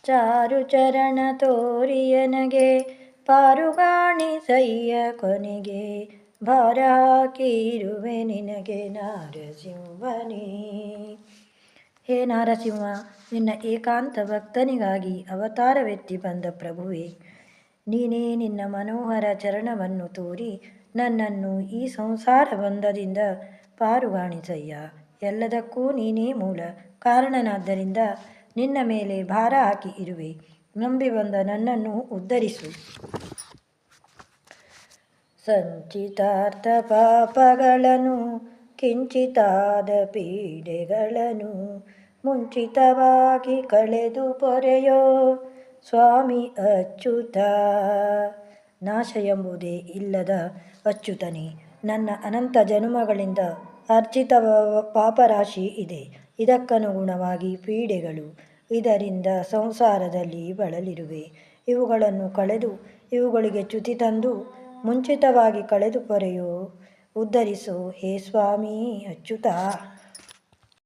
ಚಾರು ಚರಣ ತೋರಿಯನಗೆ ಪಾರುಗಾಣಿಸಯ್ಯ ಕೊನೆಗೆ ಭಾರ ಹಾಕಿರುವೆ ನಿನಗೆ ನಾರಸಿಂಹನೇ. ಹೇ ನಾರಸಿಂಹ, ನಿನ್ನ ಏಕಾಂತ ಭಕ್ತನಿಗಾಗಿ ಅವತಾರವೆತ್ತಿ ಬಂದ ಪ್ರಭುವೆ, ನೀನೇ ನಿನ್ನ ಮನೋಹರ ಚರಣವನ್ನು ತೋರಿ ನನ್ನನ್ನು ಈ ಸಂಸಾರ ಬಂಧದಿಂದ ಪಾರುಗಾಣಿಸಯ್ಯ. ಎಲ್ಲದಕ್ಕೂ ನೀನೇ ಮೂಲ ಕಾರಣನಾದ್ದರಿಂದ ನಿನ್ನ ಮೇಲೆ ಭಾರ ಹಾಕಿ ಇರುವೆ. ನಂಬಿ ಬಂದ ನನ್ನನ್ನು ಉದ್ಧರಿಸು. ಸಂಚಿತಾರ್ಥ ಪಾಪಗಳನ್ನು ಕಿಂಚಿತಾದ ಪೀಡೆಗಳನ್ನು ಮುಂಚಿತವಾಗಿ ಕಳೆದು ಪೊರೆಯೋ ಸ್ವಾಮಿ ಅಚ್ಯುತ. ನಾಶ ಎಂಬುದೇ ಇಲ್ಲದ ಅಚ್ಯುತನೇ, ನನ್ನ ಅನಂತ ಜನ್ಮಗಳಿಂದ ಅರ್ಜಿತ ಪಾಪರಾಶಿ ಇದೆ. ಇದಕ್ಕನುಗುಣವಾಗಿ ಪೀಡೆಗಳು. ಇದರಿಂದ ಸಂಸಾರದಲ್ಲಿ ಬಳಲಿರುವೆ. ಇವುಗಳನ್ನು ಕಳೆದು ಇವುಗಳಿಗೆ ಚ್ಯುತಿ ತಂದು ಮುಂಚಿತವಾಗಿ ಕಳೆದು ಪೊರೆಯೋ ಉದ್ಧರಿಸೋ ಹೇ ಸ್ವಾಮಿ ಅಚ್ಯುತ.